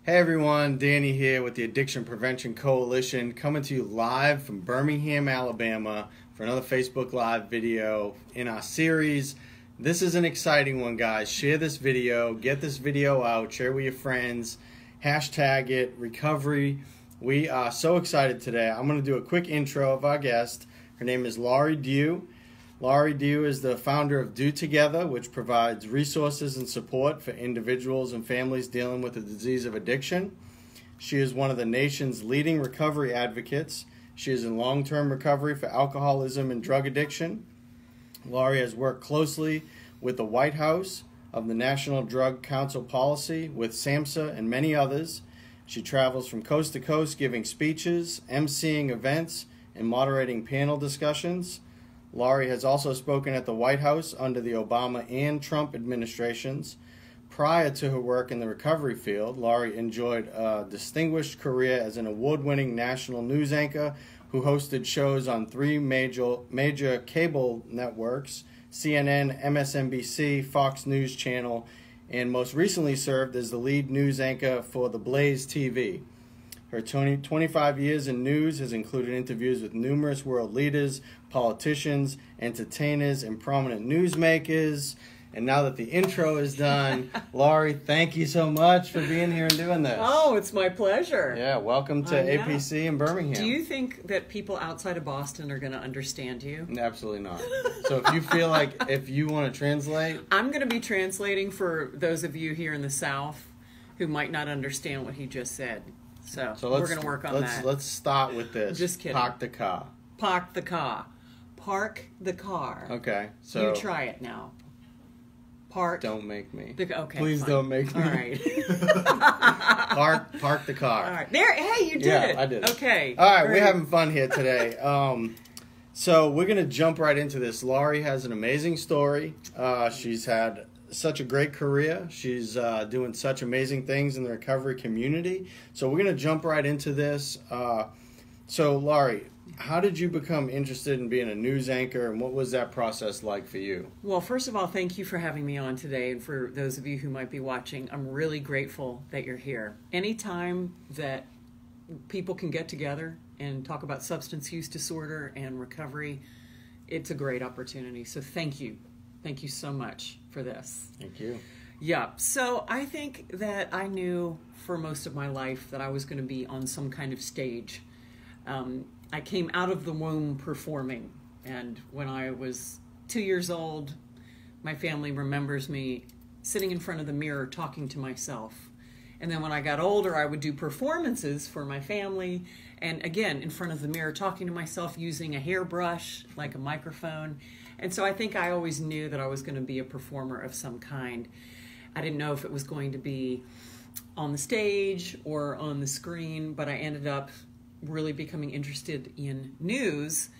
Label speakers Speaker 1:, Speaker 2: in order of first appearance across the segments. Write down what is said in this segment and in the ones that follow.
Speaker 1: Hey everyone, Danny here with the Addiction Prevention Coalition, coming to you live from Birmingham, Alabama for another Facebook Live video in our series. This is an exciting one, guys. Share this video, get this video out, share with your friends, hashtag it, recovery. We are so excited today. I'm going to do a quick intro of our guest. Her name is Laurie Dhue. Laurie Dhue is the founder of Dhue Together, which provides resources and support for individuals and families dealing with the disease of addiction. She is one of the nation's leading recovery advocates. She is in long-term recovery for alcoholism and drug addiction. Laurie has worked closely with the White House of the National Drug Council Policy, with SAMHSA and many others. She travels from coast to coast giving speeches, emceeing events, and moderating panel discussions. Laurie has also spoken at the White House under the Obama and Trump administrations. Prior to her work in the recovery field, Laurie enjoyed a distinguished career as an award-winning national news anchor who hosted shows on three major cable networks, CNN, MSNBC, Fox News Channel, and most recently served as the lead news anchor for the Blaze TV. Her 25 years in news has included interviews with numerous world leaders, politicians, entertainers, and prominent newsmakers. And now that the intro is done, Laurie, thank you so much for being here and doing this.
Speaker 2: Oh, it's my pleasure.
Speaker 1: Yeah, welcome to APC in Birmingham.
Speaker 2: Do you think that people outside of Boston are going to understand you?
Speaker 1: Absolutely not. So if you feel like if you want to translate...
Speaker 2: I'm going to be translating for those of you here in the South who might not understand what he just said. So we're going to work on that.
Speaker 1: Let's start with this.
Speaker 2: Just kidding.
Speaker 1: Park the car.
Speaker 2: Park the car. Park the car.
Speaker 1: Okay. So
Speaker 2: you try it now. Park.
Speaker 1: Don't make me.
Speaker 2: Okay.
Speaker 1: Please
Speaker 2: fine.
Speaker 1: don't make me.
Speaker 2: All right.
Speaker 1: Park the car.
Speaker 2: All right. There. Hey, you did it.
Speaker 1: Yeah, I did it.
Speaker 2: Okay.
Speaker 1: All right. We're having fun here today. So we're going to jump right into this. Laurie has an amazing story. She's had such a great career. She's doing such amazing things in the recovery community. So we're going to jump right into this. So Laurie, how did you become interested in being a news anchor, and what was that process like for you?
Speaker 2: Well, first of all, thank you for having me on today. And for those of you who might be watching, I'm really grateful that you're here. Anytime that people can get together and talk about substance use disorder and recovery, it's a great opportunity. So thank you. Thank you so much for this.
Speaker 1: Thank you.
Speaker 2: Yeah, so I think that I knew for most of my life that I was going to be on some kind of stage. I came out of the womb performing, and when I was 2 years old, my family remembers me sitting in front of the mirror talking to myself. And then when I got older, I would do performances for my family, and again, in front of the mirror talking to myself using a hairbrush, like a microphone. And so I think I always knew that I was going to be a performer of some kind. I didn't know if it was going to be on the stage or on the screen, but I ended up really becoming interested in news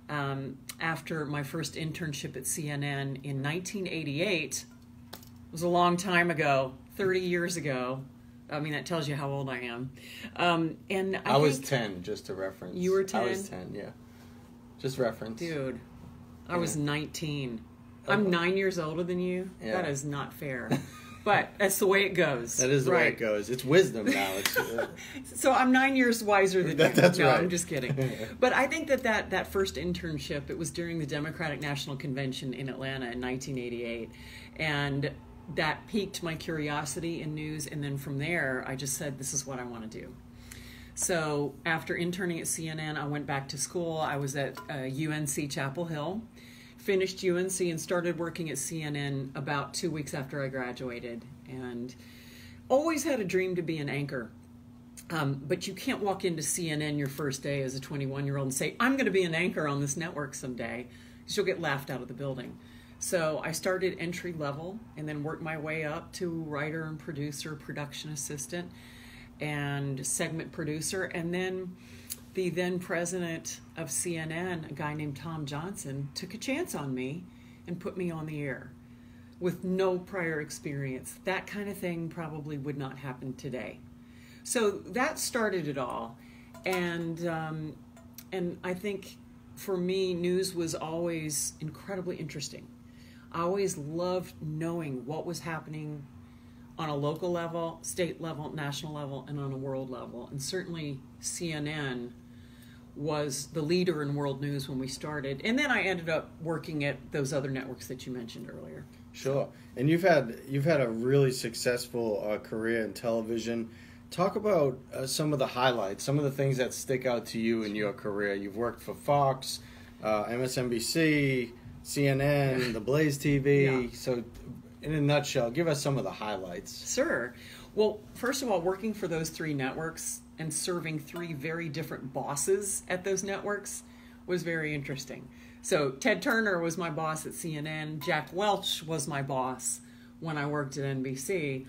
Speaker 2: after my first internship at CNN in 1988. It was a long time ago, 30 years ago. I mean, that tells you how old I am. And I
Speaker 1: was 10, just to reference.
Speaker 2: You were 10?
Speaker 1: I was 10, yeah. Just reference.
Speaker 2: Dude, I was 19. I'm 9 years older than you? Yeah. That is not fair. But that's the way it goes.
Speaker 1: That is the way it goes. It's wisdom now.
Speaker 2: So I'm 9 years wiser than you.
Speaker 1: That's right.
Speaker 2: I'm just kidding. But I think that first internship, it was during the Democratic National Convention in Atlanta in 1988. And that piqued my curiosity in news. And then from there, I just said, this is what I want to do. So after interning at CNN, I went back to school. I was at UNC Chapel Hill. Finished UNC and started working at CNN about 2 weeks after I graduated, and always had a dream to be an anchor. But you can't walk into CNN your first day as a 21-year-old and say, I'm going to be an anchor on this network someday, because you'll get laughed out of the building. So I started entry level and then worked my way up to writer and producer, production assistant, and segment producer, and then the then president of CNN, a guy named Tom Johnson, took a chance on me and put me on the air with no prior experience. That kind of thing probably would not happen today. So that started it all. And I think for me, news was always incredibly interesting. I always loved knowing what was happening on a local level, state level, national level, and on a world level. And certainly CNN was the leader in world news when we started. And then I ended up working at those other networks that you mentioned earlier.
Speaker 1: Sure. And you've had a really successful career in television. Talk about some of the highlights, some of the things that stick out to you in your career. You've worked for Fox, MSNBC, CNN, the Blaze TV. Yeah. So in a nutshell, give us some of the highlights.
Speaker 2: Sure. Well, first of all, working for those three networks and serving three very different bosses at those networks was very interesting. So Ted Turner was my boss at CNN. Jack Welch was my boss when I worked at NBC.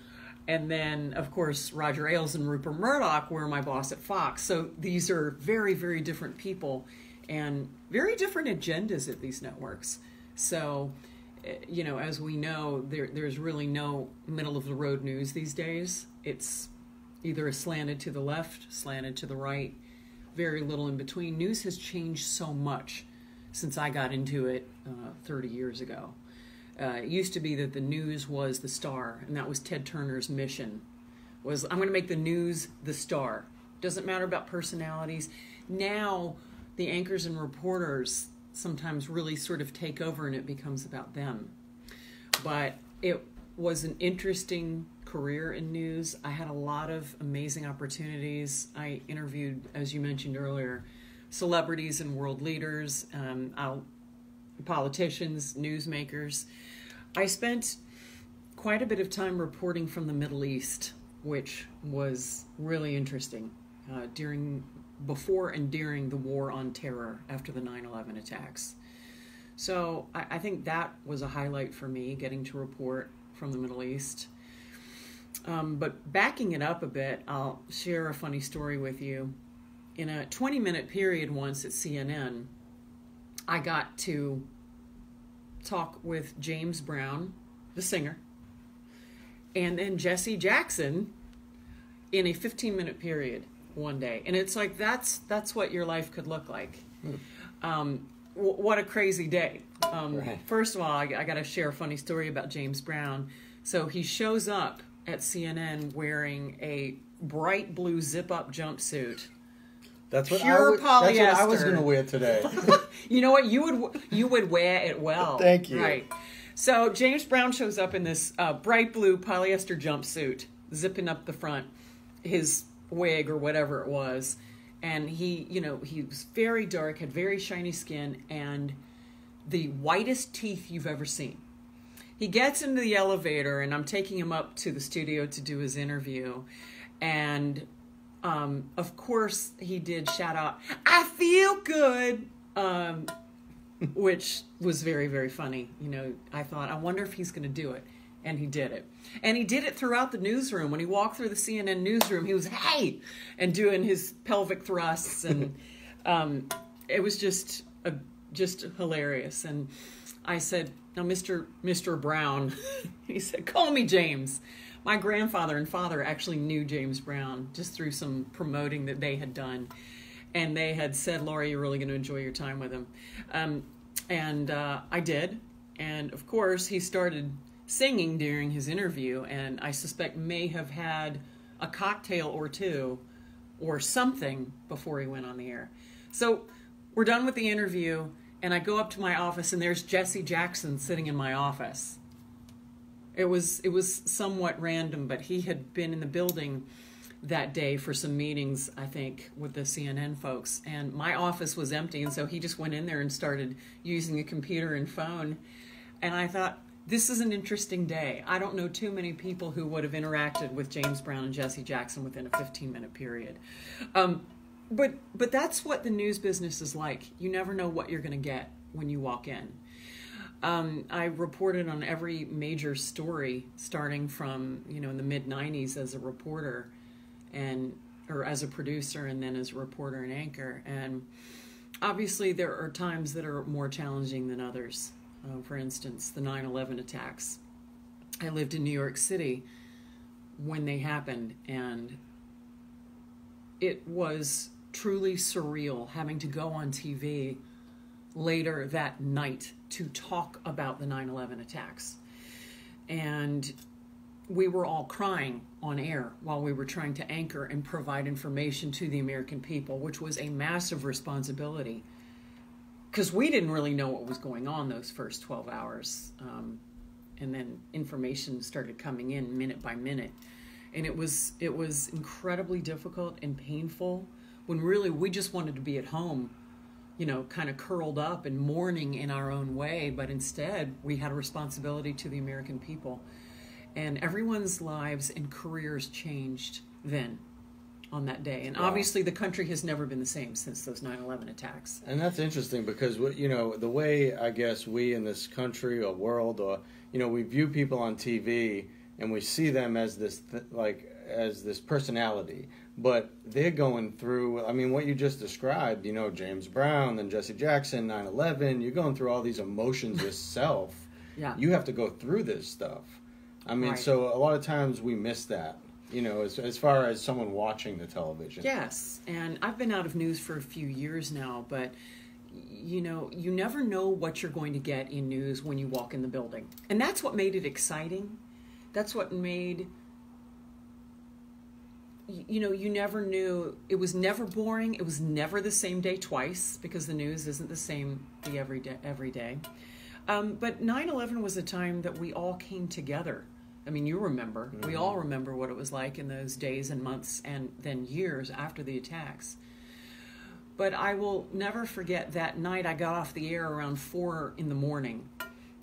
Speaker 2: And then, of course, Roger Ailes and Rupert Murdoch were my boss at Fox. So these are very, very different people and very different agendas at these networks. So, you know, as we know, there's really no middle-of-the-road news these days. It's either slanted to the left, slanted to the right, very little in between. News has changed so much since I got into it 30 years ago. It used to be that the news was the star, and that was Ted Turner's mission, was I'm going to make the news the star. Doesn't matter about personalities. Now, the anchors and reporters sometimes really sort of take over and it becomes about them. But it was an interesting career in news. I had a lot of amazing opportunities. I interviewed, as you mentioned earlier, celebrities and world leaders, politicians, newsmakers. I spent quite a bit of time reporting from the Middle East, which was really interesting before and during the war on terror after the 9/11 attacks. So I think that was a highlight for me, getting to report from the Middle East. But backing it up a bit, I'll share a funny story with you. In a 20-minute period once at CNN, I got to talk with James Brown, the singer, and then Jesse Jackson in a 15-minute period one day. And it's like, that's what your life could look like. What a crazy day. Right. First of all, I got to share a funny story about James Brown. So he shows up at CNN wearing a bright blue zip-up jumpsuit.
Speaker 1: That's what
Speaker 2: Pure polyester.
Speaker 1: That's what I was going to wear today.
Speaker 2: You know what? You would wear it well.
Speaker 1: Thank you.
Speaker 2: Right. So James Brown shows up in this bright blue polyester jumpsuit, zipping up the front, his wig or whatever it was, and he was very dark, had very shiny skin, and the whitest teeth you've ever seen. He gets into the elevator, and I'm taking him up to the studio to do his interview, and of course, he did shout out, "I feel good," which was very, very funny. You know, I thought, I wonder if he's going to do it. And he did it. And he did it throughout the newsroom. When he walked through the CNN newsroom, he was, "Hey!" and doing his pelvic thrusts. And it was just hilarious. And I said, "Now, Mr. Brown," he said, "Call me James." My grandfather and father actually knew James Brown just through some promoting that they had done. And they had said, "Laurie, you're really going to enjoy your time with him." And I did. And, of course, he started singing during his interview, and I suspect may have had a cocktail or two or something before he went on the air. So we're done with the interview, and I go up to my office, and there's Jesse Jackson sitting in my office. It was somewhat random, but he had been in the building that day for some meetings, I think, with the CNN folks, and my office was empty, and so he just went in there and started using a computer and phone, and I thought, this is an interesting day. I don't know too many people who would have interacted with James Brown and Jesse Jackson within a 15-minute period. But that's what the news business is like. You never know what you're going to get when you walk in. I reported on every major story starting from, in the mid-90s as a reporter or as a producer and then as a reporter and anchor. And obviously there are times that are more challenging than others. For instance, the 9/11 attacks. I lived in New York City when they happened, and it was truly surreal having to go on TV later that night to talk about the 9/11 attacks. And we were all crying on air while we were trying to anchor and provide information to the American people, which was a massive responsibility because we didn't really know what was going on those first 12 hours. And then information started coming in minute by minute. And it was incredibly difficult and painful when really we just wanted to be at home, you know, kind of curled up and mourning in our own way. But instead, we had a responsibility to the American people. And everyone's lives and careers changed then on that day. And obviously the country has never been the same since those 9/11 attacks.
Speaker 1: And that's interesting because, you know, the way I guess we in this country or world or, you know, we view people on TV and we see them as this, as this personality. But they're going through, I mean, what you just described, you know, James Brown, then Jesse Jackson, 9/11, you're going through all these emotions yourself.
Speaker 2: Yeah.
Speaker 1: You have to go through this stuff. I mean,
Speaker 2: Right.
Speaker 1: So a lot of times we miss that, you know, as far as someone watching the television.
Speaker 2: Yes, and I've been out of news for a few years now, but you know, you never know what you're going to get in news when you walk in the building. And that's what made it exciting. That's what made, you know, you never knew. It was never boring. It was never the same day twice because the news isn't the same every day. But 9/11 was a time that we all came together. I mean, you remember. Mm-hmm. We all remember what it was like in those days and months and then years after the attacks. But I will never forget that night I got off the air around 4 in the morning.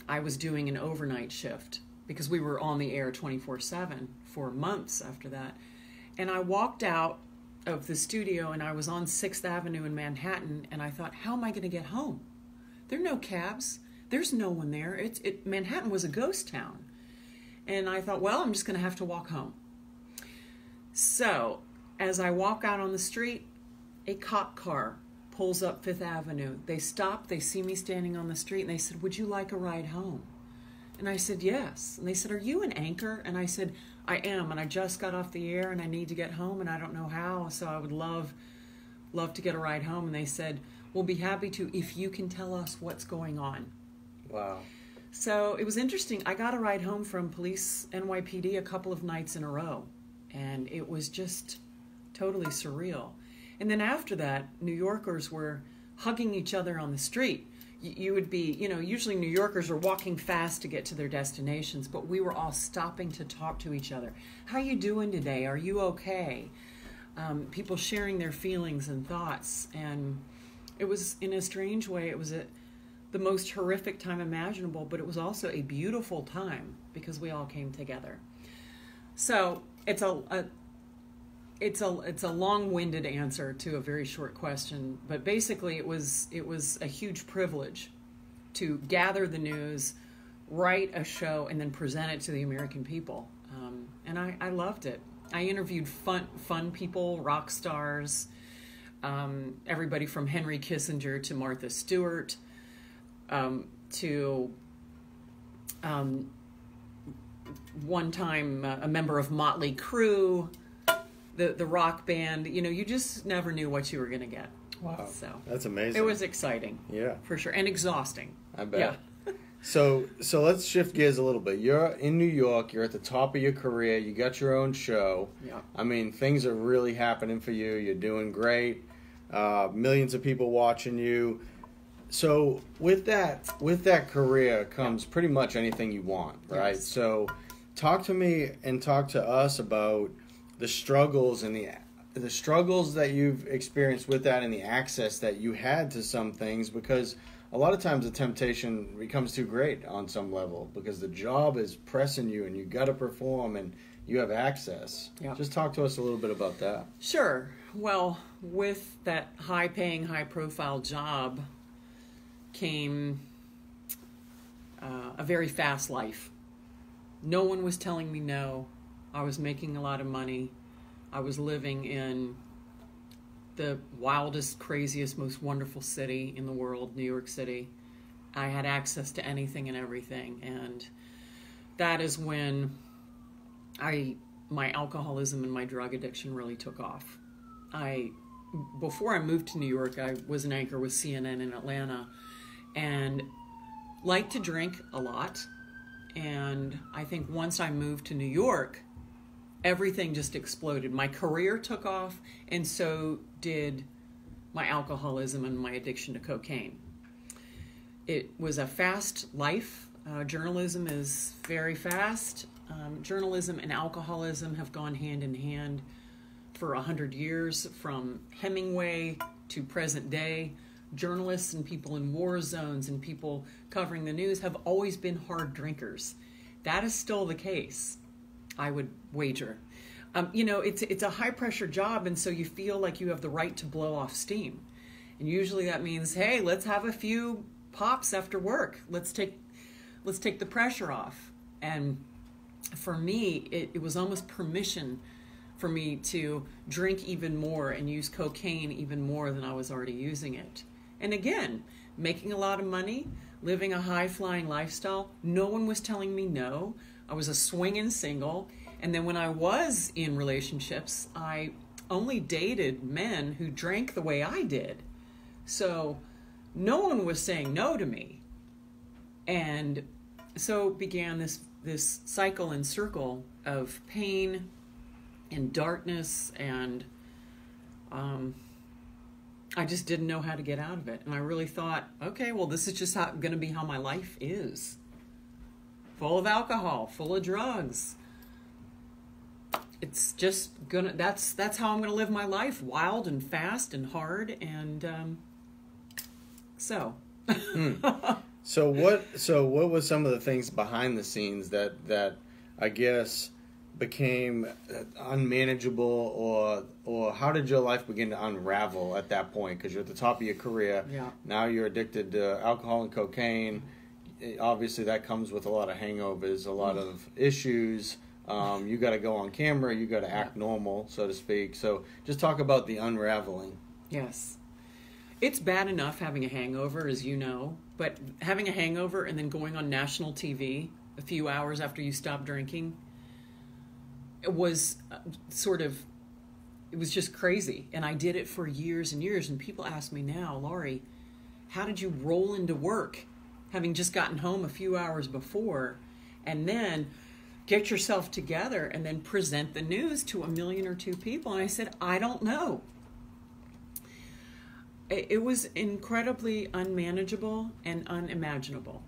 Speaker 2: I was doing an overnight shift because we were on the air 24/7 for months after that. And I walked out of the studio and I was on 6th Avenue in Manhattan and I thought, how am I going to get home? There are no cabs. There's no one there. Manhattan was a ghost town. And I thought, well, I'm just going to have to walk home. So as I walk out on the street, a cop car pulls up 5th Avenue. They stop, they see me standing on the street, and they said, would you like a ride home? And I said, yes. And they said, are you an anchor? And I said, I am, and I just got off the air, and I need to get home, and I don't know how, so I would love to get a ride home. And they said, we'll be happy to if you can tell us what's going on.
Speaker 1: Wow.
Speaker 2: So it was interesting. I got a ride home from police NYPD a couple of nights in a row, and it was just totally surreal. And then after that, New Yorkers were hugging each other on the street. You would be, you know, usually New Yorkers are walking fast to get to their destinations, but we were all stopping to talk to each other. How you doing today? Are you okay? People sharing their feelings and thoughts. And it was, in a strange way, it was the most horrific time imaginable, but it was also a beautiful time because we all came together. So it's a long-winded answer to a very short question, but basically it was a huge privilege to gather the news, write a show, and then present it to the American people. And I loved it. I interviewed fun people, rock stars, everybody from Henry Kissinger to Martha Stewart, to one time a member of Motley Crue, the rock band. You know, you just never knew what you were going to get.
Speaker 1: Wow,
Speaker 2: so
Speaker 1: that's amazing.
Speaker 2: It was exciting,
Speaker 1: yeah,
Speaker 2: for sure, and exhausting.
Speaker 1: I bet.
Speaker 2: Yeah.
Speaker 1: So let's shift gears a little bit. You're in New York. You're at the top of your career. You got your own show.
Speaker 2: Yeah.
Speaker 1: I mean, things are really happening for you. You're doing great. Millions of people watching you. So with that career comes pretty much anything you want, right?
Speaker 2: Yes.
Speaker 1: So talk to me and talk to us about the struggles and the struggles that you've experienced with that and the access that you had to some things, because a lot of times the temptation becomes too great on some level because the job is pressing you and you got to perform and you have access.
Speaker 2: Yeah.
Speaker 1: Just talk to us a little bit about that.
Speaker 2: Sure. Well, with that high-paying, high-profile job came a very fast life. No one was telling me no. I was making a lot of money. I was living in the wildest, craziest, most wonderful city in the world, New York City. I had access to anything and everything, and that is when my alcoholism and my drug addiction really took off. Before I moved to New York, I was an anchor with CNN in Atlanta, and liked to drink a lot, And I think once I moved to New York, everything just exploded. My career took off, and so did my alcoholism and my addiction to cocaine. It was a fast life. Journalism is very fast. Journalism and alcoholism have gone hand in hand for 100 years, from Hemingway to present day. Journalists and people in war zones and people covering the news have always been hard drinkers. That is still the case, I would wager. It's a high-pressure job, and so you feel like you have the right to blow off steam. And usually that means, hey, let's have a few pops after work. Let's take the pressure off. And for me, it was almost permission for me to drink even more and use cocaine even more than I was already using it. And again, making a lot of money, living a high-flying lifestyle. No one was telling me no. I was a swinging single. And then when I was in relationships, I only dated men who drank the way I did. So no one was saying no to me. And so began this cycle and circle of pain and darkness, and I just didn't know how to get out of it. And I really thought, okay, well, this is just going to be how my life is. Full of alcohol, full of drugs. It's just that's how I'm gonna live my life, wild and fast and hard, and So
Speaker 1: what was some of the things behind the scenes that I guess became unmanageable, or how did your life begin to unravel at that point? Because you're at the top of your career.
Speaker 2: Yeah.
Speaker 1: Now you're addicted to alcohol and cocaine. Obviously, that comes with a lot of hangovers, a lot of issues. You got to go on camera. You got to act normal, so to speak. So just talk about the unraveling.
Speaker 2: Yes. It's bad enough having a hangover, as you know, but having a hangover and then going on national TV a few hours after you stop drinking, it was it was just crazy. And I did it for years and years. And people ask me now, Laurie, how did you roll into work having just gotten home a few hours before, and then get yourself together and then present the news to 1 million or 2 people? And I said, I don't know. It was incredibly unmanageable and unimaginable.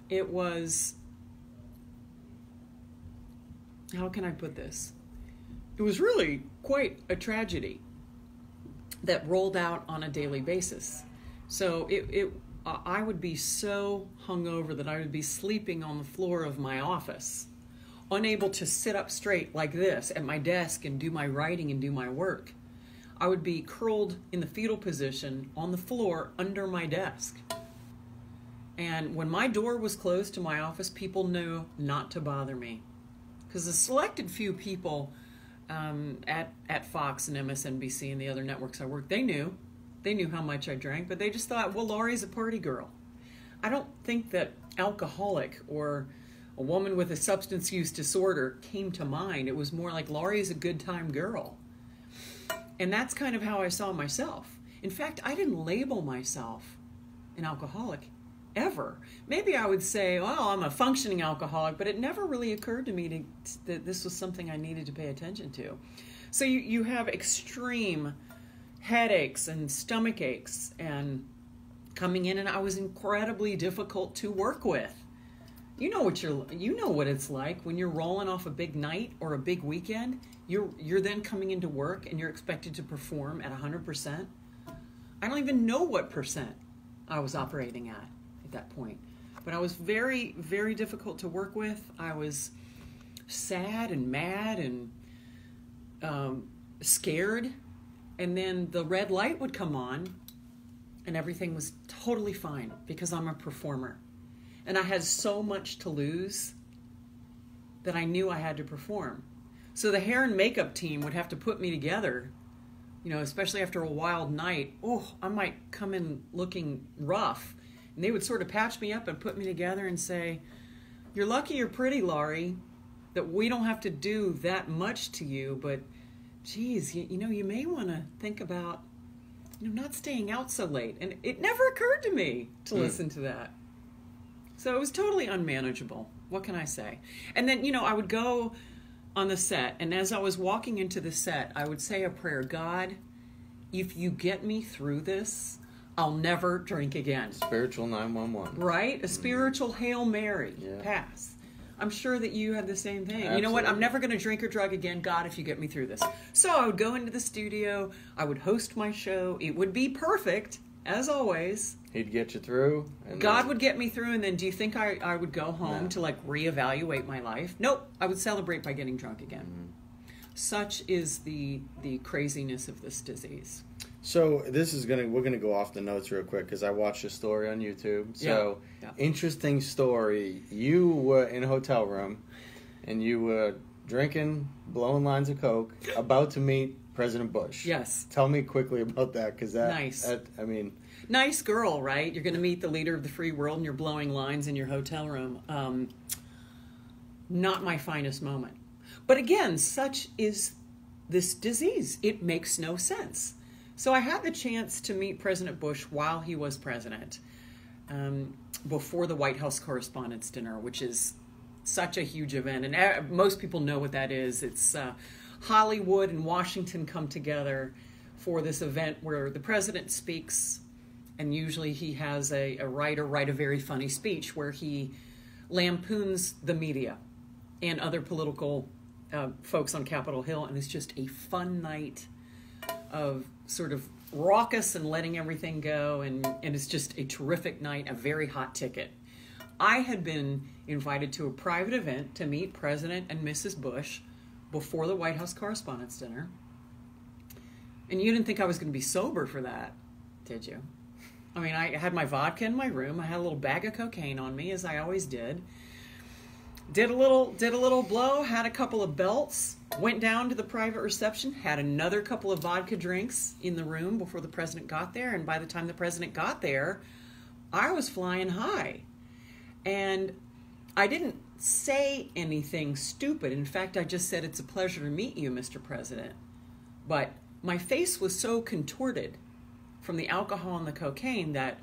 Speaker 2: It was, how can I put this? It was really quite a tragedy that rolled out on a daily basis. So I would be so hungover that I would be sleeping on the floor of my office, unable to sit up straight like this at my desk and do my writing and do my work. I would be curled in the fetal position on the floor under my desk. And when my door was closed to my office, people knew not to bother me. Because the selected few people at Fox and MSNBC and the other networks I worked, they knew how much I drank, but they just thought, well, Laurie's a party girl. I don't think that alcoholic or a woman with a substance use disorder came to mind. It was more like Laurie's a good time girl. And that's kind of how I saw myself. In fact, I didn't label myself an alcoholic ever. Maybe I would say, well, I'm a functioning alcoholic, but it never really occurred to me that this was something I needed to pay attention to. So you have extreme headaches and stomach aches and coming in, and I was incredibly difficult to work with. You know what it's like when you're rolling off a big night or a big weekend. You're then coming into work and you're expected to perform at 100%. I don't even know what percent I was operating at that point, but I was very, very difficult to work with. I was sad and mad and scared. And then the red light would come on and everything was totally fine because I'm a performer. And I had so much to lose that I knew I had to perform. So the hair and makeup team would have to put me together, especially after a wild night. Oh, I might come in looking rough. And they would sort of patch me up and put me together and say, you're lucky you're pretty, Laurie, that we don't have to do that much to you, but geez, you may want to think about, not staying out so late. And it never occurred to me to listen to that. So it was totally unmanageable. What can I say? And then, I would go on the set, and as I was walking into the set, I would say a prayer. God, if you get me through this, I'll never drink again.
Speaker 1: Spiritual 911.
Speaker 2: Right? A spiritual Hail Mary.
Speaker 1: Yeah.
Speaker 2: Pass. I'm sure that you had the same thing.
Speaker 1: Absolutely.
Speaker 2: You know what? I'm never going to drink or drug again. God, if you get me through this. So I would go into the studio. I would host my show. It would be perfect, as always.
Speaker 1: He'd get you through. And
Speaker 2: God would get me through, and then do you think I would go home to reevaluate my life? Nope. I would celebrate by getting drunk again. Mm-hmm. Such is the craziness of this disease.
Speaker 1: So we're gonna go off the notes real quick because I watched a story on YouTube. So interesting story. You were in a hotel room, and you were drinking, blowing lines of coke, about to meet President Bush.
Speaker 2: Yes.
Speaker 1: Tell me quickly about that, because
Speaker 2: nice. Nice girl, right? You're going to meet the leader of the free world, and you're blowing lines in your hotel room. Not my finest moment. But again, such is this disease. It makes no sense. So I had the chance to meet President Bush while he was president, before the White House Correspondents' Dinner, which is such a huge event. And most people know what that is. It's Hollywood and Washington come together for this event where the president speaks, and usually he has a writer write a very funny speech where he lampoons the media and other political folks on Capitol Hill, and it's just a fun night of sort of raucous and letting everything go, and it's just a terrific night, a very hot ticket. I had been invited to a private event to meet President and Mrs. Bush before the White House Correspondents' Dinner. And you didn't think I was going to be sober for that, did you? I mean, I had my vodka in my room. I had a little bag of cocaine on me, as I always did. Did a little blow, had a couple of belts, went down to the private reception, had another couple of vodka drinks in the room before the president got there. And by the time the president got there, I was flying high. And I didn't say anything stupid. In fact, I just said, "It's a pleasure to meet you, Mr. President." But my face was so contorted from the alcohol and the cocaine that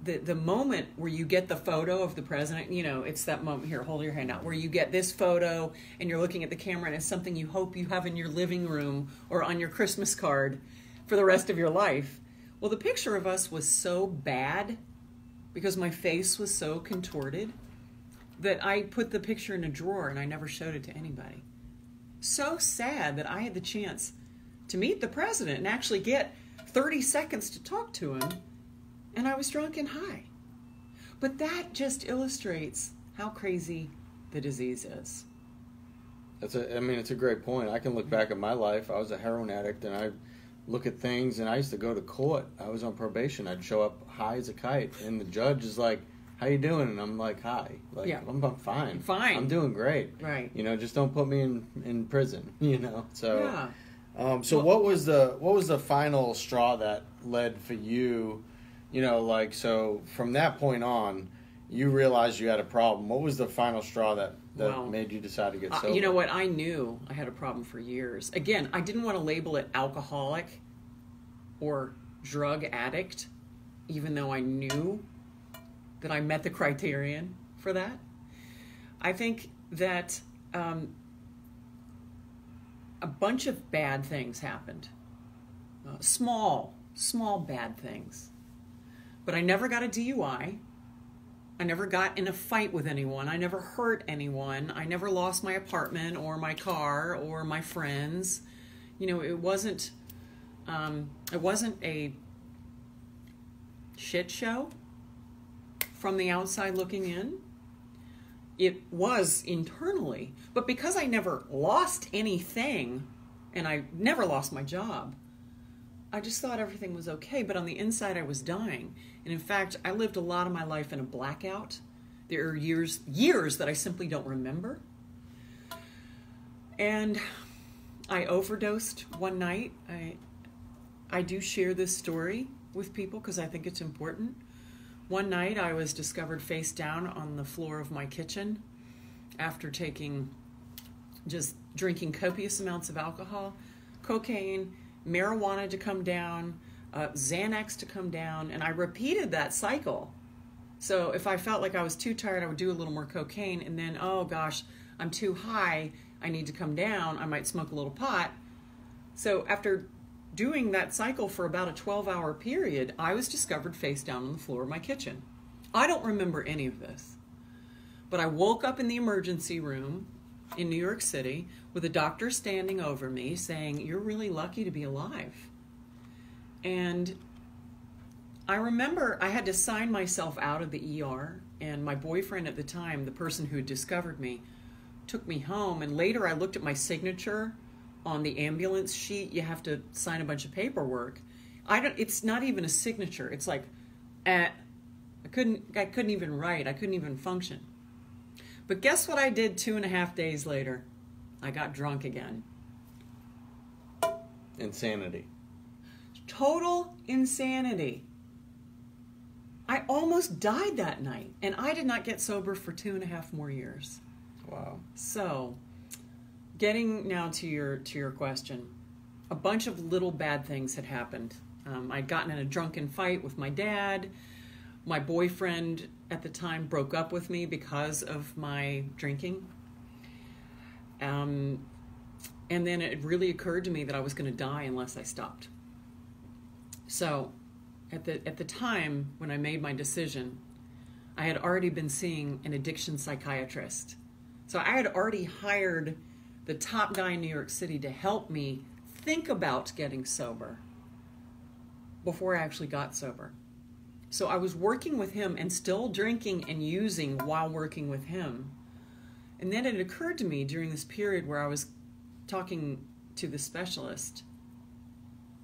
Speaker 2: the moment where you get the photo of the president, it's that moment, here, hold your hand out, where you get this photo and you're looking at the camera and it's something you hope you have in your living room or on your Christmas card for the rest of your life. Well, the picture of us was so bad because my face was so contorted that I put the picture in a drawer and I never showed it to anybody. So sad that I had the chance to meet the president and actually get 30 seconds to talk to him, and I was drunk and high. But that just illustrates how crazy the disease is.
Speaker 1: It's a great point. I can look back at my life. I was a heroin addict, and I look at things, and I used to go to court. I was on probation. I'd show up high as a kite, and the judge is like, "How you doing?" And I'm like, "Hi." Like, yeah. I'm fine.
Speaker 2: Fine.
Speaker 1: I'm doing great.
Speaker 2: Right.
Speaker 1: Just don't put me in prison, So
Speaker 2: yeah.
Speaker 1: What was the final straw that led for you? So from that point on, you realized you had a problem. What was the final straw that made you decide to get sober?
Speaker 2: You know what? I knew I had a problem for years. Again, I didn't want to label it alcoholic or drug addict, even though I knew that I met the criterion for that. I think that a bunch of bad things happened. Small bad things. But I never got a DUI. I never got in a fight with anyone. I never hurt anyone. I never lost my apartment or my car or my friends. It wasn't a shit show from the outside looking in. It was internally. But because I never lost anything, and I never lost my job, I just thought everything was okay, but on the inside I was dying. And in fact, I lived a lot of my life in a blackout. There are years that I simply don't remember. And I overdosed one night. I do share this story with people because I think it's important. One night I was discovered face down on the floor of my kitchen after drinking copious amounts of alcohol, cocaine, marijuana to come down, Xanax to come down, and I repeated that cycle So if I felt like I was too tired, I would do a little more cocaine, and then, oh gosh, I'm too high, I need to come down, I might smoke a little pot. So after doing that cycle for about a 12-hour period, I was discovered face down on the floor of my kitchen. I don't remember any of this. But I woke up in the emergency room in New York City with a doctor standing over me saying, "You're really lucky to be alive." And I remember I had to sign myself out of the ER, and my boyfriend at the time, the person who had discovered me, took me home. And later I looked at my signature on the ambulance sheet. You have to sign a bunch of paperwork. It's not even a signature. It's like, I couldn't even write. I couldn't even function. But guess what I did 2.5 days later? I got drunk again.
Speaker 1: Insanity.
Speaker 2: Total insanity. I almost died that night, and I did not get sober for 2.5 more years.
Speaker 1: Wow.
Speaker 2: So, getting now to your question, a bunch of little bad things had happened. I'd gotten in a drunken fight with my dad. My boyfriend at the time broke up with me because of my drinking. And then it really occurred to me that I was going to die unless I stopped. So at the time when I made my decision, I had already been seeing an addiction psychiatrist. So I had already hired the top guy in New York City to help me think about getting sober before I actually got sober. So I was working with him and still drinking and using while working with him. And then it occurred to me during this period where I was talking to the specialist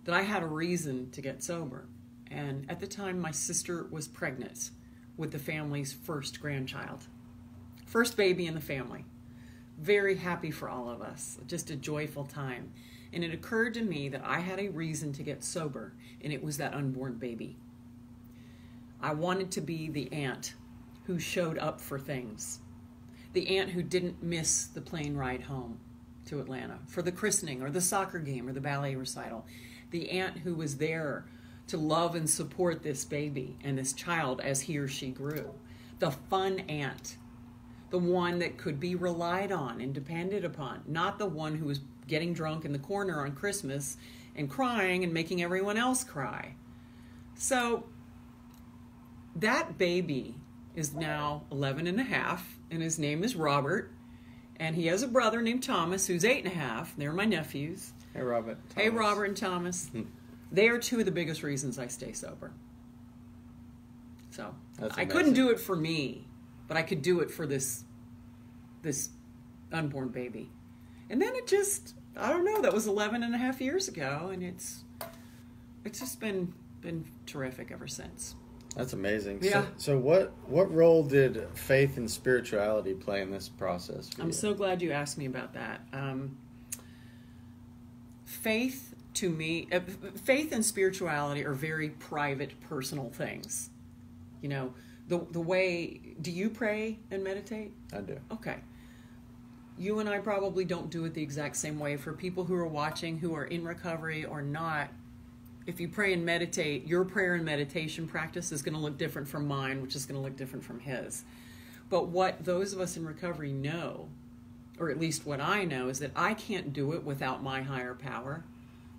Speaker 2: that I had a reason to get sober. And at the time, my sister was pregnant with the family's first grandchild. First baby in the family. Very happy for all of us. Just a joyful time. And it occurred to me that I had a reason to get sober, and it was that unborn baby. I wanted to be the aunt who showed up for things. The aunt who didn't miss the plane ride home to Atlanta for the christening or the soccer game or the ballet recital. The aunt who was there to love and support this baby and this child as he or she grew. The fun aunt. The one that could be relied on and depended upon. Not the one who was getting drunk in the corner on Christmas and crying and making everyone else cry. So that baby is now 11 and a half, and his name is Robert, and he has a brother named Thomas who's 8 and a half. They're my nephews.
Speaker 1: Hey, Robert. Thomas.
Speaker 2: Hey, Robert and Thomas. They are two of the biggest reasons I stay sober. So I couldn't do it for me, but I could do it for this unborn baby. And then it just, I don't know, that was 11 and a half years ago, and it's just been terrific ever since.
Speaker 1: That's amazing.
Speaker 2: Yeah.
Speaker 1: So what role did faith and spirituality play in this process for you?
Speaker 2: I'm so glad you asked me about that. Faith to me, faith and spirituality are very private, personal things. You know, the way, do you pray and meditate?
Speaker 1: I do.
Speaker 2: Okay. You and I probably don't do it the exact same way. For people who are watching, who are in recovery or not, if you pray and meditate, your prayer and meditation practice is going to look different from mine, which is going to look different from his. But what those of us in recovery know, or at least what I know, is that I can't do it without my higher power,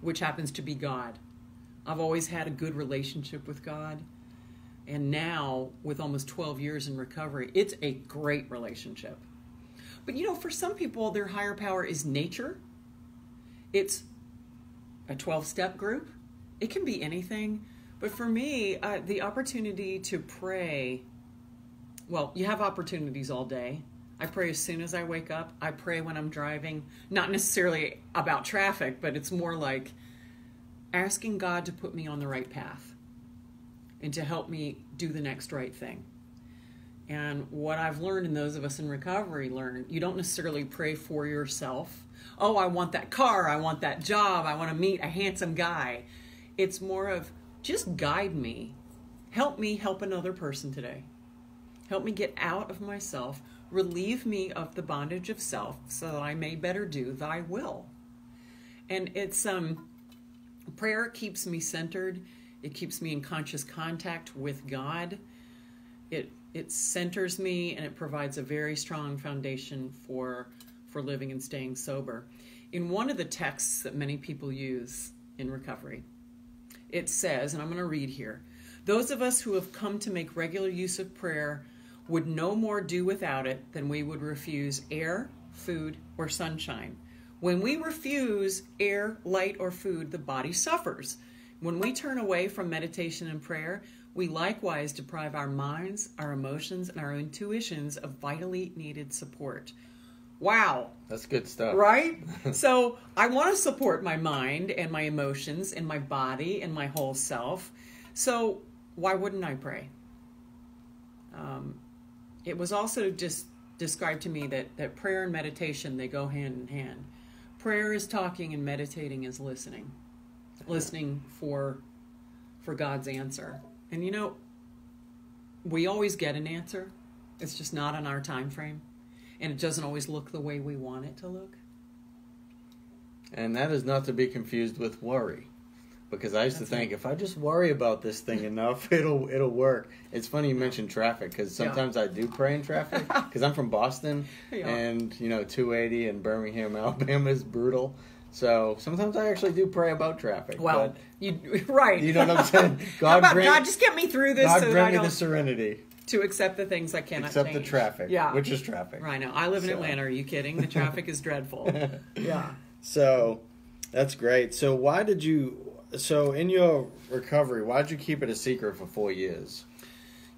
Speaker 2: which happens to be God. I've always had a good relationship with God. And now, with almost 12 years in recovery, it's a great relationship. But you know, for some people, their higher power is nature. It's a 12-step group. It can be anything. But for me, the opportunity to pray, well, you have opportunities all day. I pray as soon as I wake up. I pray when I'm driving. Not necessarily about traffic, but it's more like asking God to put me on the right path and to help me do the next right thing. And what I've learned, and those of us in recovery learn, you don't necessarily pray for yourself. Oh, I want that car. I want that job. I want to meet a handsome guy. It's more of, just guide me. Help me help another person today. Help me get out of myself. Relieve me of the bondage of self so that I may better do thy will. And it's, prayer keeps me centered. It keeps me in conscious contact with God. it centers me, and it provides a very strong foundation for living and staying sober. In one of the texts that many people use in recovery, it says, and I'm going to read here, those of us who have come to make regular use of prayer would no more do without it than we would refuse air, food, or sunshine. When we refuse air, light, or food, the body suffers. When we turn away from meditation and prayer, we likewise deprive our minds, our emotions, and our intuitions of vitally needed support. Wow.
Speaker 1: That's good stuff.
Speaker 2: Right? So I want to support my mind and my emotions and my body and my whole self. So why wouldn't I pray? It was also just described to me that prayer and meditation, they go hand in hand. Prayer is talking and meditating is listening. Listening for God's answer. And you know, we always get an answer. It's just not on our time frame. And it doesn't always look the way we want it to look.
Speaker 1: And that is not to be confused with worry. Because I used to think, if I just worry about this thing enough, it'll work. It's funny you mentioned traffic, because sometimes I do pray in traffic. Because I'm from Boston, and, 280 in Birmingham, Alabama is brutal. So sometimes I actually do pray about traffic.
Speaker 2: Well, right.
Speaker 1: You know what I'm saying?
Speaker 2: God, just get me through this.
Speaker 1: God grant me the serenity
Speaker 2: to accept the things I cannot change.
Speaker 1: Except the traffic, which is traffic.
Speaker 2: Right now, I live in Atlanta. Are you kidding? The traffic is dreadful. Yeah.
Speaker 1: So that's great. So in your recovery, why did you keep it a secret for 4 years?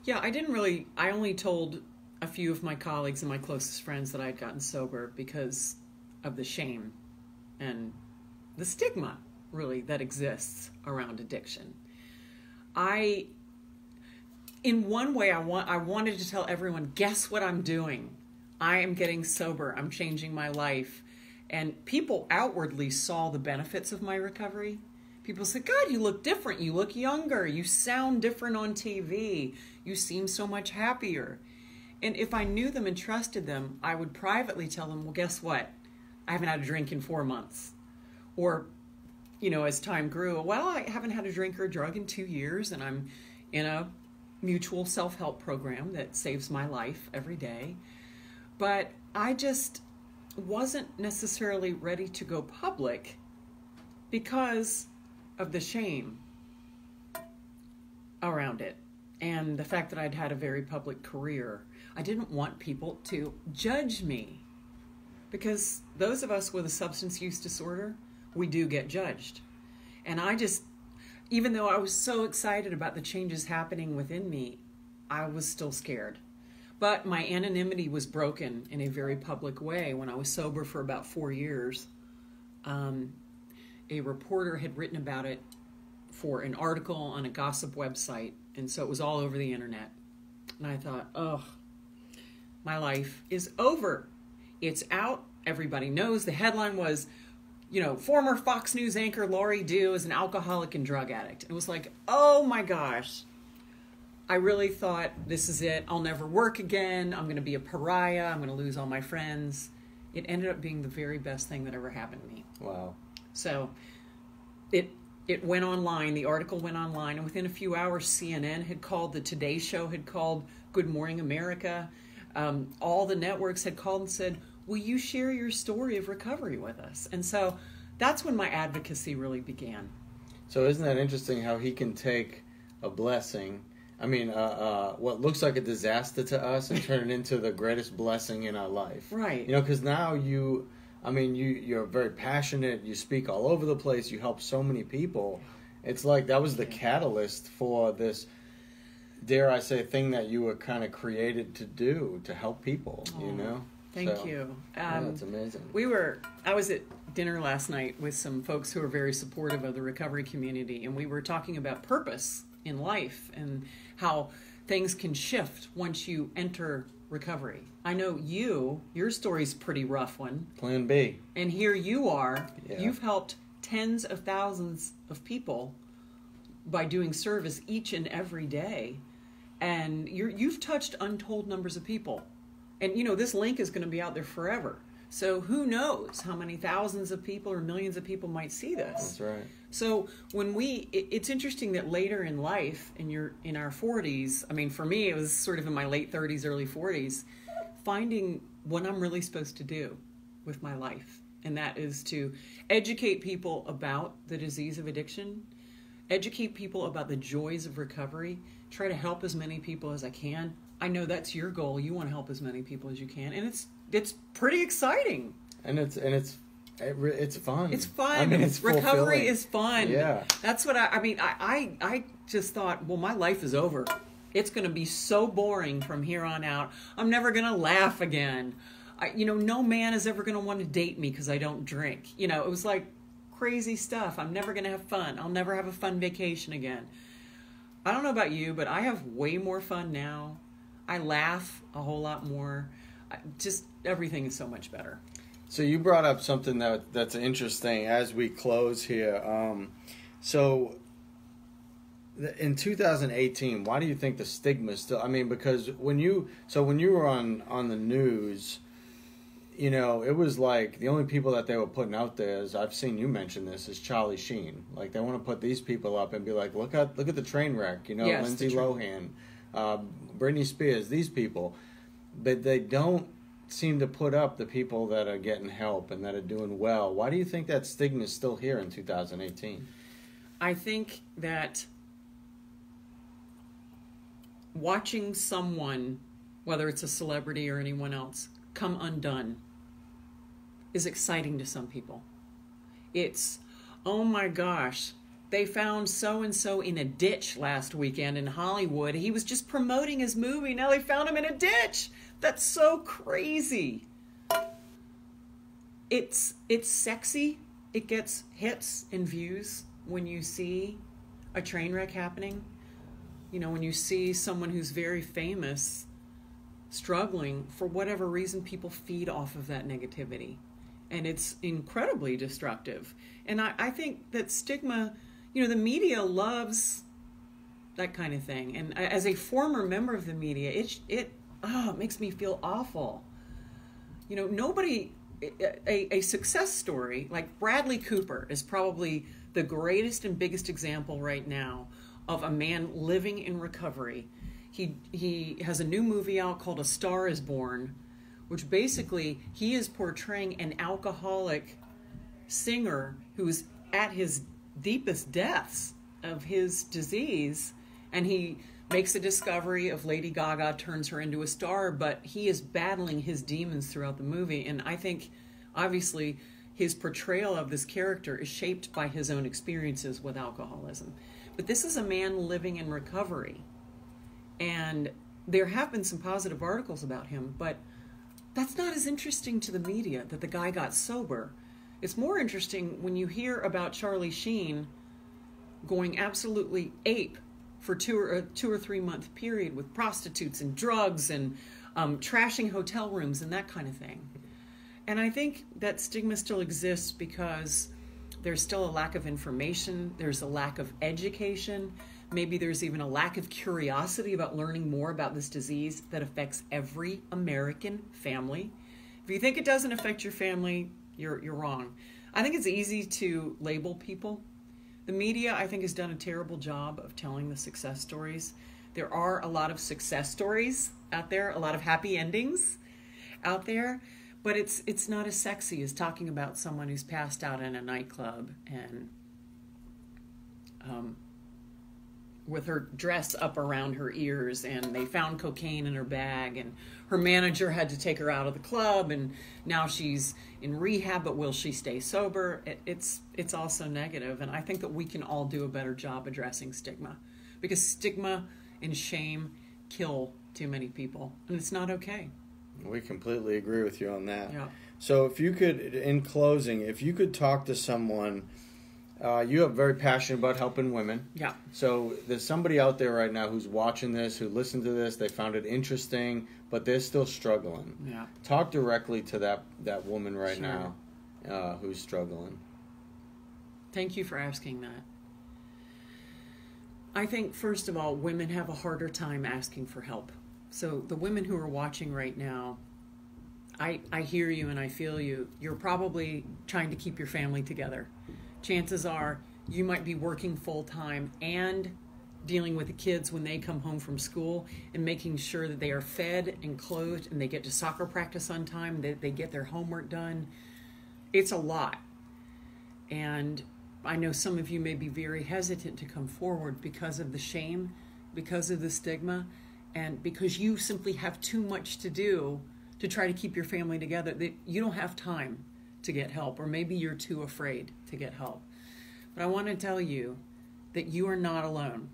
Speaker 2: Yeah, I only told a few of my colleagues and my closest friends that I had gotten sober because of the shame and the stigma, really, that exists around addiction. In one way, I wanted to tell everyone, guess what I'm doing? I am getting sober. I'm changing my life. And people outwardly saw the benefits of my recovery. People said, God, you look different. You look younger. You sound different on TV. You seem so much happier. And if I knew them and trusted them, I would privately tell them, well, guess what? I haven't had a drink in 4 months. Or, as time grew, well, I haven't had a drink or a drug in 2 years, and I'm in a mutual self-help program that saves my life every day. But I just wasn't necessarily ready to go public because of the shame around it and the fact that I'd had a very public career. I didn't want people to judge me, because those of us with a substance use disorder, we do get judged. And even though I was so excited about the changes happening within me, I was still scared. But my anonymity was broken in a very public way when I was sober for about 4 years. A reporter had written about it for an article on a gossip website, and so it was all over the internet. And I thought, my life is over. It's out. Everybody knows. The headline was, former Fox News anchor Laurie Dhue is an alcoholic and drug addict. It was like, oh my gosh. I really thought, this is it. I'll never work again. I'm going to be a pariah. I'm going to lose all my friends. It ended up being the very best thing that ever happened to me.
Speaker 1: Wow.
Speaker 2: So it went online. The article went online, and within a few hours, CNN had called, the Today Show had called, Good Morning America. All the networks had called and said, will you share your story of recovery with us? And so that's when my advocacy really began.
Speaker 1: So isn't that interesting how he can take a blessing, what looks like a disaster to us, and turn it into the greatest blessing in our life?
Speaker 2: Right.
Speaker 1: Because now you're very passionate, you speak all over the place, you help so many people. It's like that was the catalyst for this, dare I say, thing that you were kind of created to do, to help people,
Speaker 2: Thank you.
Speaker 1: That's amazing.
Speaker 2: I was at dinner last night with some folks who are very supportive of the recovery community, and we were talking about purpose in life and how things can shift once you enter recovery. I know your story's a pretty rough one.
Speaker 1: Plan B.
Speaker 2: And here you are. Yeah. You've helped tens of thousands of people by doing service each and every day. And you've touched untold numbers of people. And, this link is going to be out there forever. So who knows how many thousands of people or millions of people might see this.
Speaker 1: That's right.
Speaker 2: So when it's interesting that later in life, in our 40s, I mean, for me, it was sort of in my late 30s, early 40s, finding what I'm really supposed to do with my life. And that is to educate people about the disease of addiction, educate people about the joys of recovery, try to help as many people as I can. I know that's your goal. You want to help as many people as you can. And it's pretty exciting.
Speaker 1: And it's fun.
Speaker 2: It's fun.
Speaker 1: I mean, it's
Speaker 2: recovery
Speaker 1: fulfilling.
Speaker 2: is fun.
Speaker 1: Yeah.
Speaker 2: That's what I just thought, well, my life is over. It's going to be so boring from here on out. I'm never going to laugh again. No man is ever going to want to date me because I don't drink. It was like crazy stuff. I'm never going to have fun. I'll never have a fun vacation again. I don't know about you, but I have way more fun now. I laugh a whole lot more. Just everything is so much better.
Speaker 1: So you brought up something that's interesting as we close here. So in 2018, why do you think the stigma still? I mean, because when you were on the news, it was like the only people that they were putting out there, as I've seen you mention this, is Charlie Sheen. Like they want to put these people up and be like, look at the train wreck.
Speaker 2: Yes,
Speaker 1: Lindsay Lohan, Britney Spears, these people, but they don't seem to put up the people that are getting help and that are doing well. Why do you think that stigma is still here in 2018?
Speaker 2: I think that watching someone, whether it's a celebrity or anyone else, come undone is exciting to some people. It's, oh my gosh, they found so-and-so in a ditch last weekend in Hollywood. He was just promoting his movie. Now they found him in a ditch. That's so crazy. It's sexy. It gets hits and views when you see a train wreck happening. When you see someone who's very famous struggling, for whatever reason, people feed off of that negativity. And it's incredibly destructive. And I think that stigma, the media loves that kind of thing. And as a former member of the media, it makes me feel awful. A success story like Bradley Cooper is probably the greatest and biggest example right now of a man living in recovery. He has a new movie out called A Star is Born, which basically he is portraying an alcoholic singer who's at his deepest depths of his disease, and he makes a discovery of Lady Gaga, turns her into a star, but he is battling his demons throughout the movie. And I think, obviously, his portrayal of this character is shaped by his own experiences with alcoholism. But this is a man living in recovery. And there have been some positive articles about him, but that's not as interesting to the media, that the guy got sober. It's more interesting when you hear about Charlie Sheen going absolutely ape for a 2 or 3 month period with prostitutes and drugs and trashing hotel rooms and that kind of thing. And I think that stigma still exists because there's still a lack of information, there's a lack of education, maybe there's even a lack of curiosity about learning more about this disease that affects every American family. If you think it doesn't affect your family, you're wrong. I think it's easy to label people. The media, I think, has done a terrible job of telling the success stories. There are a lot of success stories out there, a lot of happy endings out there, but it's not as sexy as talking about someone who's passed out in a nightclub and with her dress up around her ears, and they found cocaine in her bag, and her manager had to take her out of the club, and now she's in rehab, but will she stay sober? It's also negative, and I think that we can all do a better job addressing stigma, because stigma and shame kill too many people, and it's not okay.
Speaker 1: We completely agree with you on that.
Speaker 2: Yeah.
Speaker 1: So if you could, in closing, if you could talk to someone, you are very passionate about helping women. Yeah. So there's somebody out there right now who's watching this, who listened to this, they found it interesting, but they're still struggling. Yeah. Talk directly to that woman right now who's struggling.
Speaker 2: Thank you for asking that. I think, first of all, women have a harder time asking for help. So the women who are watching right now, I hear you and I feel you. You're probably trying to keep your family together. Chances are you might be working full time and dealing with the kids when they come home from school and making sure that they are fed and clothed and they get to soccer practice on time, that they get their homework done. It's a lot. And I know some of you may be very hesitant to come forward because of the shame, because of the stigma, and because you simply have too much to do to try to keep your family together, that you don't have time to get help, or maybe you're too afraid to get help. But I want to tell you that you are not alone.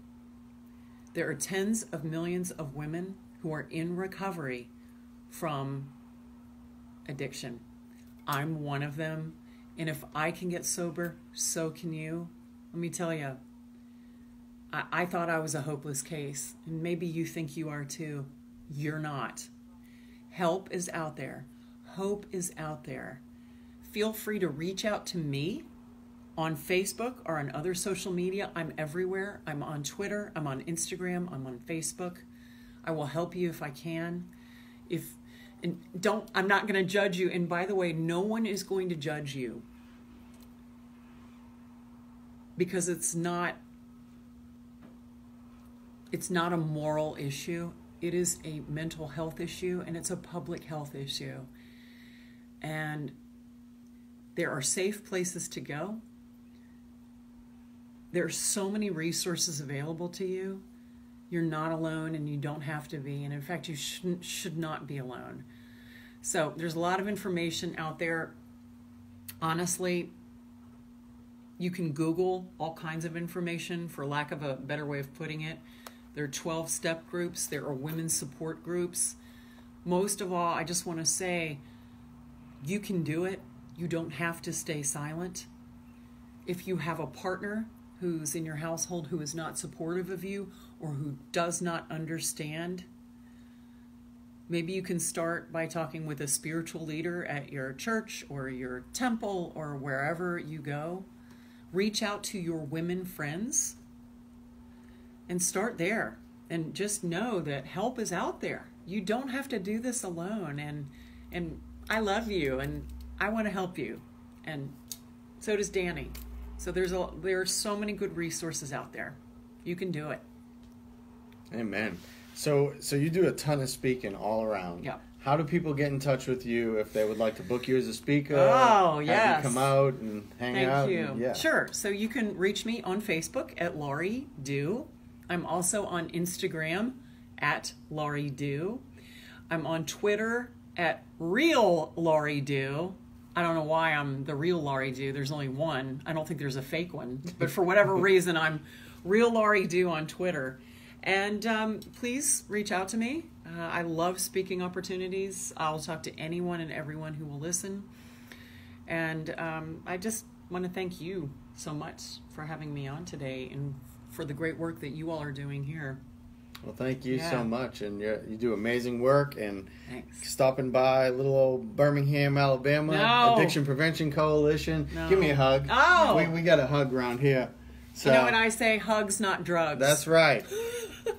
Speaker 2: There are tens of millions of women who are in recovery from addiction. I'm one of them. And if I can get sober, so can you. Let me tell you, I thought I was a hopeless case. And maybe you think you are too. You're not. Help is out there. Hope is out there. Feel free to reach out to me on Facebook or on other social media. I'm everywhere. I'm on Twitter. I'm on Instagram. I'm on Facebook. I will help you if I can. I'm not going to judge you. And by the way, no one is going to judge you, because it's not a moral issue. It is a mental health issue, and it's a public health issue. And there are safe places to go. There are so many resources available to you. You're not alone, and you don't have to be. And in fact, you should not be alone. So there's a lot of information out there. Honestly, you can Google all kinds of information, for lack of a better way of putting it. There are 12-step groups. There are women's support groups. Most of all, I just want to say, you can do it. You don't have to stay silent. If you have a partner who's in your household who is not supportive of you or who does not understand, maybe you can start by talking with a spiritual leader at your church or your temple or wherever you go. Reach out to your women friends and start there. And just know that help is out there. You don't have to do this alone. And I love you, and I want to help you. And so does Danny. So there are so many good resources out there. You can do it.
Speaker 1: Amen. So you do a ton of speaking all around.
Speaker 2: Yeah.
Speaker 1: How do people get in touch with you if they would like to book you as a speaker?
Speaker 2: Oh, yes.
Speaker 1: Have you come out and hang out?
Speaker 2: Thank you.
Speaker 1: And, yeah.
Speaker 2: Sure. So you can reach me on Facebook at Laurie Dhue. I'm also on Instagram at Laurie Dhue. I'm on Twitter at Real Laurie Dhue. I don't know why I'm the real Laurie Dhue. There's only one. I don't think there's a fake one. But for whatever reason, I'm Real Laurie Dhue on Twitter. And please reach out to me. I love speaking opportunities. I'll talk to anyone and everyone who will listen. And I just want to thank you so much for having me on today and for the great work that you all are doing here.
Speaker 1: Well, thank you so much. And you do amazing work. And
Speaker 2: thanks.
Speaker 1: Stopping by little old Birmingham, Alabama, Addiction Prevention Coalition. Give me a hug.
Speaker 2: Oh.
Speaker 1: We got a hug around here. So,
Speaker 2: you know what I say? Hugs, not drugs.
Speaker 1: That's right.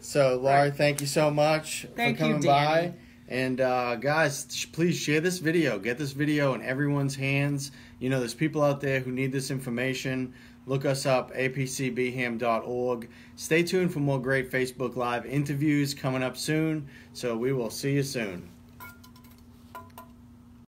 Speaker 1: So, Laurie, thank you so much for coming by. And guys, please share this video. Get this video in everyone's hands. You know, there's people out there who need this information. Look us up, apcbham.org. Stay tuned for more great Facebook Live interviews coming up soon. So we will see you soon.